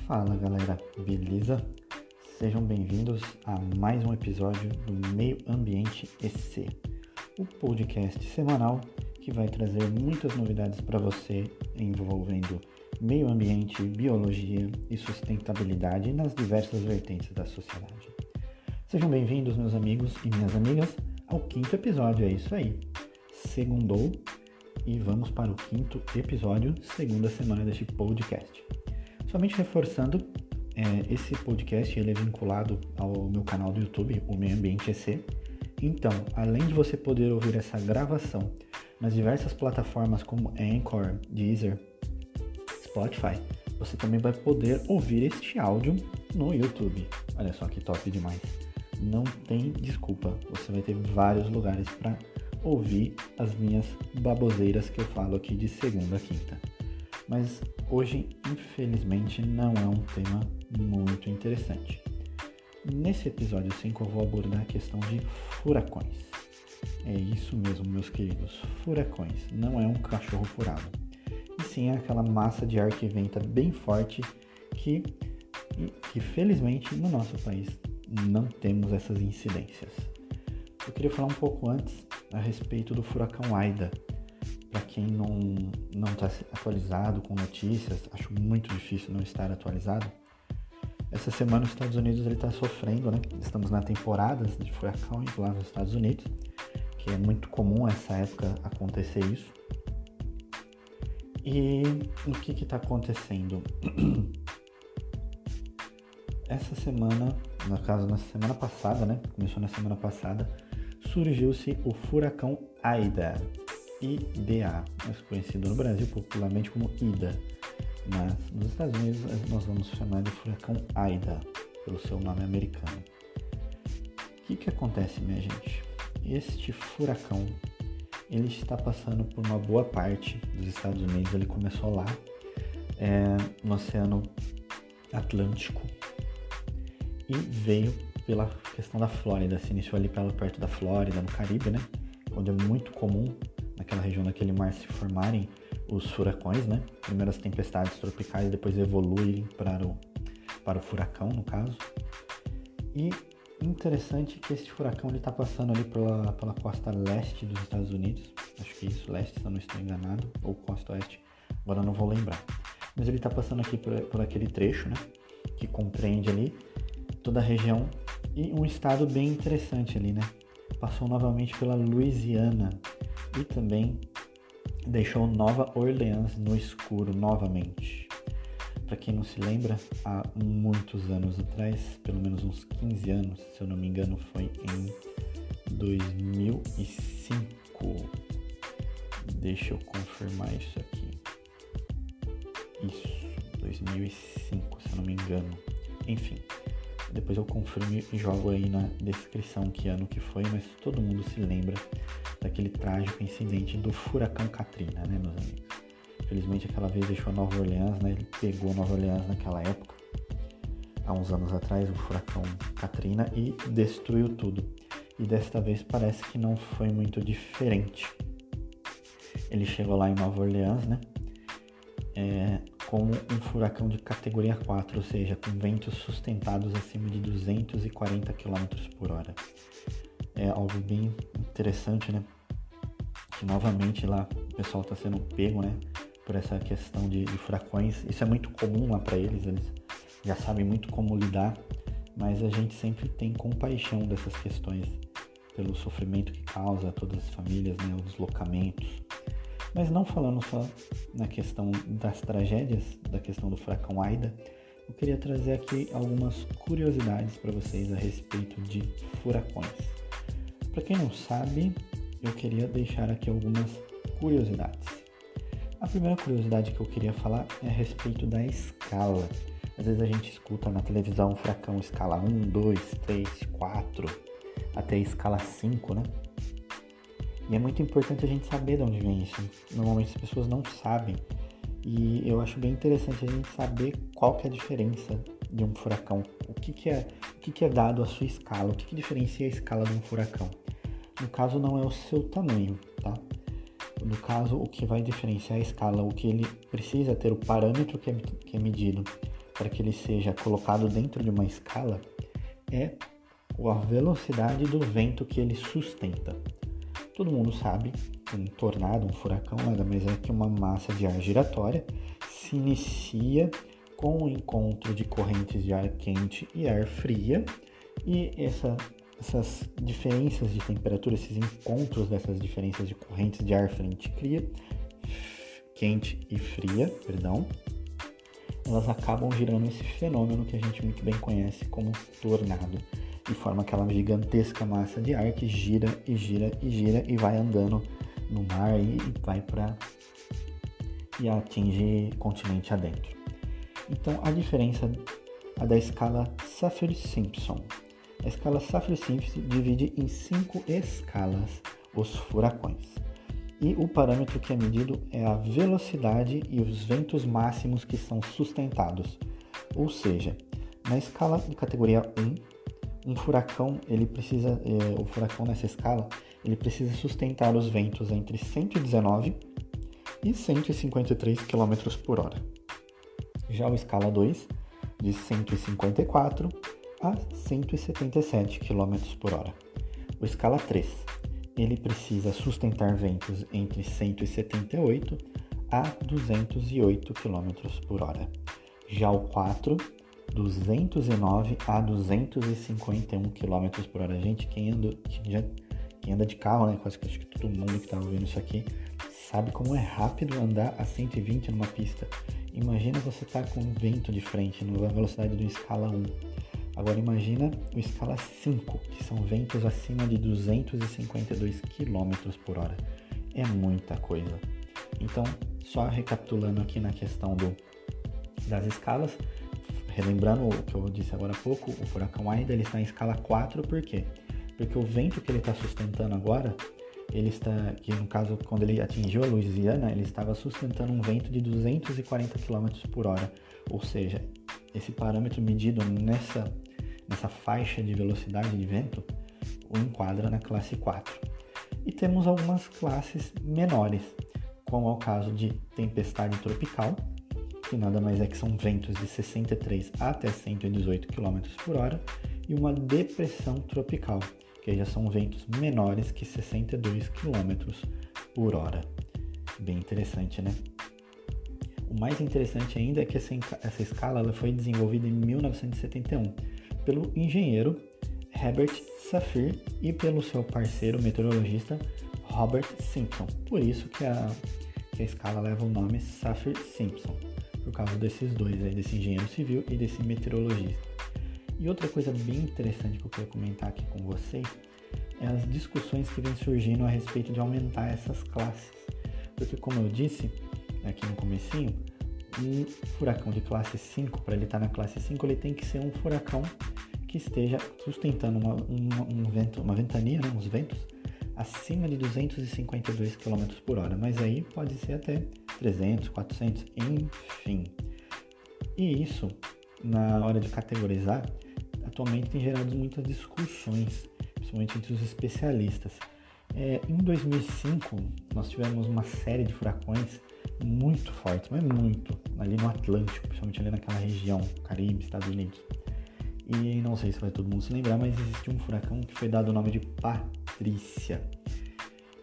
Fala galera, beleza? Sejam bem-vindos a mais um episódio do Meio Ambiente EC, o podcast semanal que vai trazer muitas novidades para você envolvendo meio ambiente, biologia e sustentabilidade nas diversas vertentes da sociedade. Sejam bem-vindos, meus amigos e minhas amigas, ao 5º episódio, é isso aí. Segundou e vamos para o 5º episódio, segunda semana deste podcast. Somente reforçando, esse podcast ele é vinculado ao meu canal do YouTube, o Meio Ambiente EC. Então, além de você poder ouvir essa gravação nas diversas plataformas como Anchor, Deezer, Spotify, você também vai poder ouvir este áudio no YouTube. Olha só que top demais. Não tem desculpa, você vai ter vários lugares para ouvir as minhas baboseiras que eu falo aqui de segunda a quinta. Mas hoje, infelizmente, não é um tema muito interessante. Nesse episódio 5 eu vou abordar a questão de furacões. É isso mesmo, meus queridos, furacões. Não é um cachorro furado. E sim é aquela massa de ar que venta bem forte que felizmente no nosso país não temos essas incidências. Eu queria falar um pouco antes a respeito do furacão Aida. Para quem não está atualizado com notícias, acho muito difícil não estar atualizado. Essa semana os Estados Unidos está sofrendo, né? Estamos na temporada de furacões lá nos Estados Unidos, que é muito comum essa época acontecer isso. E o que está acontecendo? Essa semana, no caso na semana passada, né? Começou na semana passada, surgiu-se o furacão Aida. IDA, mais conhecido no Brasil popularmente como Ida, mas nos Estados Unidos nós vamos chamar de furacão Aida, pelo seu nome americano. O que acontece, minha gente? Este furacão, ele está passando por uma boa parte dos Estados Unidos, ele começou lá, no Oceano Atlântico, e veio pela questão da Flórida, se iniciou ali perto da Flórida, no Caribe, né? Onde é muito comum naquela região daquele mar se formarem os furacões, né? Primeiro as tempestades tropicais, depois evoluem para o furacão, no caso. E interessante que esse furacão está passando ali pela costa leste dos Estados Unidos, acho que isso, leste, se eu não estou enganado, ou costa oeste, agora eu não vou lembrar. Mas ele está passando aqui por aquele trecho, né? Que compreende ali toda a região e um estado bem interessante ali, né? Passou novamente pela Louisiana e também deixou Nova Orleans no escuro novamente. Para quem não se lembra, há muitos anos atrás, pelo menos uns 15 anos, se eu não me engano, foi em 2005. Deixa eu confirmar isso aqui. Isso, 2005, se eu não me engano. Enfim. Depois eu confirmo e jogo aí na descrição que ano que foi, mas todo mundo se lembra daquele trágico incidente do furacão Katrina, né, meus amigos? Infelizmente aquela vez deixou Nova Orleans, né? Ele pegou Nova Orleans naquela época, há uns anos atrás, o furacão Katrina, e destruiu tudo. E desta vez parece que não foi muito diferente. Ele chegou lá em Nova Orleans, né? Como um furacão de categoria 4, ou seja, com ventos sustentados acima de 240 km por hora. É algo bem interessante, né? Que novamente lá o pessoal está sendo pego, né? Por essa questão de furacões. Isso é muito comum lá para eles já sabem muito como lidar, mas a gente sempre tem compaixão dessas questões, pelo sofrimento que causa a todas as famílias, né? Os deslocamentos. Mas não falando só na questão das tragédias, da questão do furacão Aida, eu queria trazer aqui algumas curiosidades para vocês a respeito de furacões. Para quem não sabe, eu queria deixar aqui algumas curiosidades. A primeira curiosidade que eu queria falar é a respeito da escala. Às vezes a gente escuta na televisão furacão escala 1, 2, 3, 4, até a escala 5, né? E é muito importante a gente saber de onde vem isso. Normalmente as pessoas não sabem. E eu acho bem interessante a gente saber qual que é a diferença de um furacão. O que é dado à sua escala? O que diferencia a escala de um furacão? No caso, não é o seu tamanho, tá? No caso, o que vai diferenciar a escala, o que ele precisa ter, o parâmetro que é medido para que ele seja colocado dentro de uma escala, é a velocidade do vento que ele sustenta. Todo mundo sabe que um tornado, um furacão, nada mais é que uma massa de ar giratória se inicia com o encontro de correntes de ar quente e ar fria, e essas diferenças de temperatura, esses encontros dessas diferenças de correntes de ar quente e fria, elas acabam gerando esse fenômeno que a gente muito bem conhece como tornado, e forma aquela gigantesca massa de ar que gira e gira e gira e vai andando no mar e atinge continente adentro. Então, a diferença é da escala Saffir-Simpson. A escala Saffir-Simpson divide em 5 escalas os furacões. E o parâmetro que é medido é a velocidade e os ventos máximos que são sustentados. Ou seja, na escala de categoria 1, um furacão, o furacão nessa escala, ele precisa sustentar os ventos entre 119 e 153 km por hora. Já a escala 2, de 154 a 177 km por hora. O escala 3, ele precisa sustentar ventos entre 178 a 208 km por hora. Já o 4, 209 a 251 km por hora. Gente, quem anda de carro, né? Quase que acho que todo mundo que está ouvindo isso aqui sabe como é rápido andar a 120 numa pista. Imagina você estar com um vento de frente na velocidade do escala 1. Agora imagina o escala 5, que são ventos acima de 252 km por hora. É muita coisa. Então, só recapitulando aqui na questão das escalas, relembrando o que eu disse agora há pouco, o furacão Aida ele está em escala 4, por quê? Porque o vento que ele está sustentando agora, que no caso, quando ele atingiu a Louisiana, ele estava sustentando um vento de 240 km por hora. Ou seja, esse parâmetro medido nessa faixa de velocidade de vento o enquadra na classe 4. E temos algumas classes menores, como é o caso de tempestade tropical, que nada mais é que são ventos de 63 até 118 km por hora, e uma depressão tropical, que já são ventos menores que 62 km por hora. Bem interessante, né? O mais interessante ainda é que essa escala ela foi desenvolvida em 1971 pelo engenheiro Herbert Saffir e pelo seu parceiro meteorologista Robert Simpson. Por isso que a escala leva o nome Saffir-Simpson, por causa desses dois, desse engenheiro civil e desse meteorologista. E outra coisa bem interessante que eu quero comentar aqui com vocês é as discussões que vêm surgindo a respeito de aumentar essas classes. Porque, como eu disse aqui no comecinho, um furacão de classe 5, para ele estar na classe 5, ele tem que ser um furacão que esteja sustentando uma ventania, né, uns ventos, acima de 252 km por hora. Mas aí pode ser até 300, 400, enfim. E isso, na hora de categorizar, atualmente tem gerado muitas discussões, principalmente entre os especialistas. Em 2005, nós tivemos uma série de furacões muito fortes, mas muito, ali no Atlântico, principalmente ali naquela região, Caribe, Estados Unidos. E não sei se vai todo mundo se lembrar, mas existiu um furacão que foi dado o nome de Patrícia.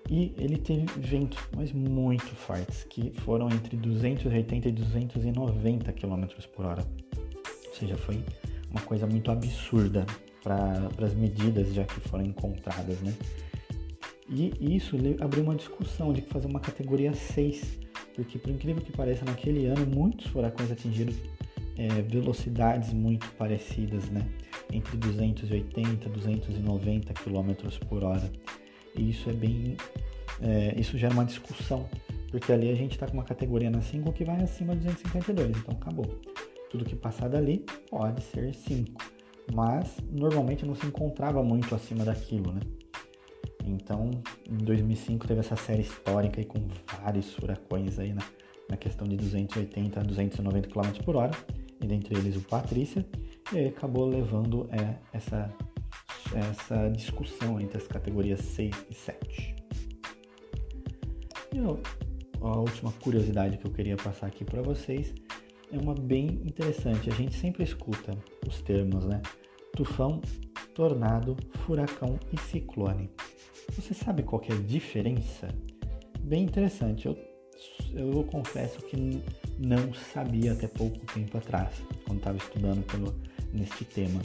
E ele teve ventos, mas muito fortes, que foram entre 280 e 290 km por hora. Ou seja, foi uma coisa muito absurda para as medidas já que foram encontradas, né? E isso abriu uma discussão de fazer uma categoria 6, porque por incrível que pareça, naquele ano muitos furacões atingiram velocidades muito parecidas, né? Entre 280 e 290 km por hora. E isso isso gera uma discussão, porque ali a gente está com uma categoria na 5 que vai acima de 252, então acabou. Tudo que passar dali pode ser 5, mas normalmente não se encontrava muito acima daquilo, né? Então, em 2005 teve essa série histórica aí com vários furacões aí na questão de 280 a 290 km por hora, e dentre eles o Patrícia, e aí acabou levando essa discussão entre as categorias 6 e 7. E a última curiosidade que eu queria passar aqui para vocês é uma bem interessante. A gente sempre escuta os termos, né? Tufão, tornado, furacão e ciclone. Você sabe qual que é a diferença? Bem interessante. Eu confesso que não sabia até pouco tempo atrás, quando estava estudando neste tema.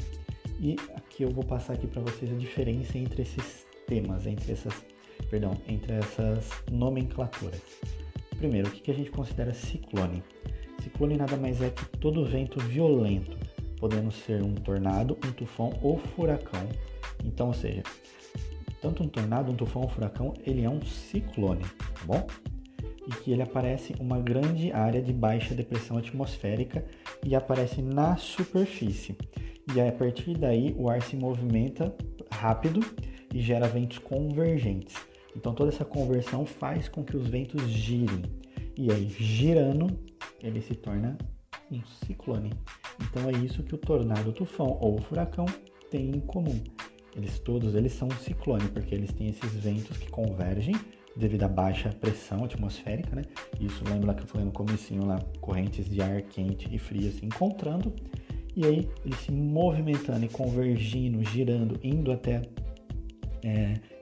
E aqui eu vou passar aqui para vocês a diferença entre esses temas, entre essas nomenclaturas. Primeiro, o que a gente considera ciclone? Ciclone nada mais é que todo vento violento, podendo ser um tornado, um tufão ou furacão. Então, ou seja, tanto um tornado, um tufão ou furacão, ele é um ciclone, tá bom? E que ele aparece em uma grande área de baixa depressão atmosférica e aparece na superfície. E a partir daí o ar se movimenta rápido e gera ventos convergentes. Então toda essa conversão faz com que os ventos girem. E aí, girando, ele se torna um ciclone. Então é isso que o tornado, o tufão ou o furacão têm em comum. Todos eles são um ciclone, porque eles têm esses ventos que convergem devido à baixa pressão atmosférica, né? Isso lembra lá que eu falei no comecinho lá, correntes de ar quente e frio se encontrando, e aí eles se movimentando e convergindo, girando, indo até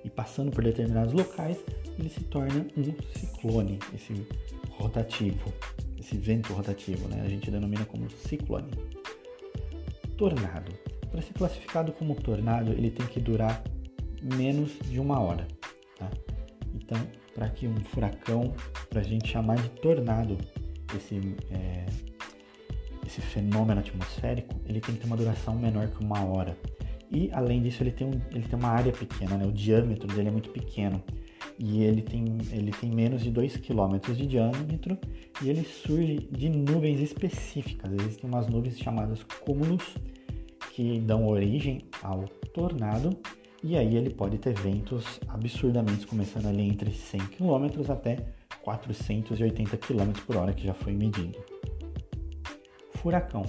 e passando por determinados locais, ele se torna um ciclone, esse rotativo, esse vento rotativo, né? A gente denomina como ciclone. Tornado. Para ser classificado como tornado, ele tem que durar menos de 1 hora, tá? Então, para que um furacão, para a gente chamar de tornado, esse fenômeno atmosférico, ele tem que ter uma duração menor que 1 hora. E, além disso, ele tem uma área pequena, né? O diâmetro dele é muito pequeno. E ele tem menos de 2 km de diâmetro e ele surge de nuvens específicas. Existem umas nuvens chamadas cúmulos que dão origem ao tornado, e aí ele pode ter ventos absurdamente, começando ali entre 100 km até 480 km por hora, que já foi medido. Furacão.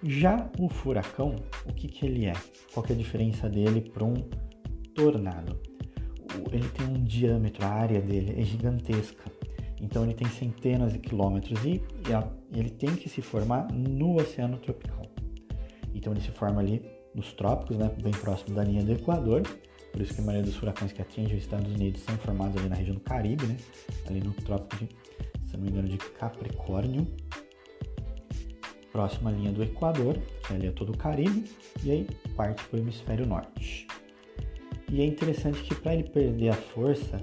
Já o furacão, o que ele é? Qual que é a diferença dele para um tornado? Ele tem um diâmetro, a área dele é gigantesca, então ele tem centenas de quilômetros e ele tem que se formar no oceano tropical. Então ele se forma ali nos trópicos, né, bem próximo da linha do Equador, por isso que a maioria dos furacões que atingem os Estados Unidos são formados ali na região do Caribe, né, ali no trópico se não me engano, de Capricórnio, próximo à linha do Equador, que ali é todo o Caribe, e aí parte para o hemisfério norte. E é interessante que para ele perder a força,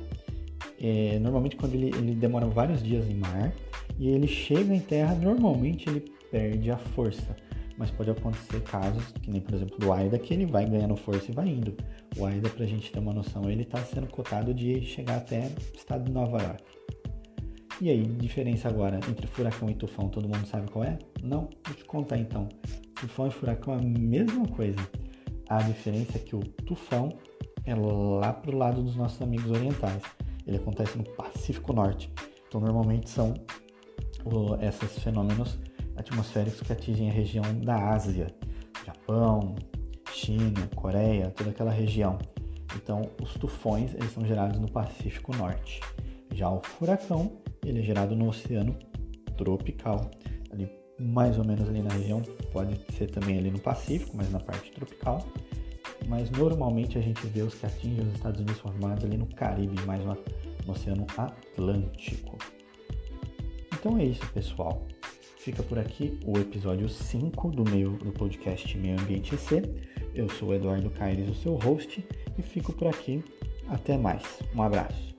normalmente quando ele demora vários dias em mar e ele chega em terra, normalmente ele perde a força. Mas pode acontecer casos, que nem por exemplo do Aida, que ele vai ganhando força e vai indo. O Aida, pra gente ter uma noção, ele está sendo cotado de chegar até o estado de Nova York. E aí, diferença agora entre furacão e tufão, todo mundo sabe qual é? Não? Vou te contar então. Tufão e furacão é a mesma coisa. A diferença é que o tufão é lá pro lado dos nossos amigos orientais. Ele acontece no Pacífico Norte. Então, normalmente são esses fenômenos atmosféricos que atingem a região da Ásia, Japão, China, Coreia, toda aquela região. Então, os tufões, eles são gerados no Pacífico Norte. Já o furacão, ele é gerado no Oceano Tropical, ali mais ou menos ali na região, pode ser também ali no Pacífico, mas na parte tropical. Mas normalmente a gente vê os que atingem os Estados Unidos formados ali no Caribe, mais no Oceano Atlântico. Então é isso, pessoal. Fica por aqui o episódio 5 do podcast Meio Ambiente EC. Eu sou o Eduardo Caires, o seu host, e fico por aqui. Até mais. Um abraço.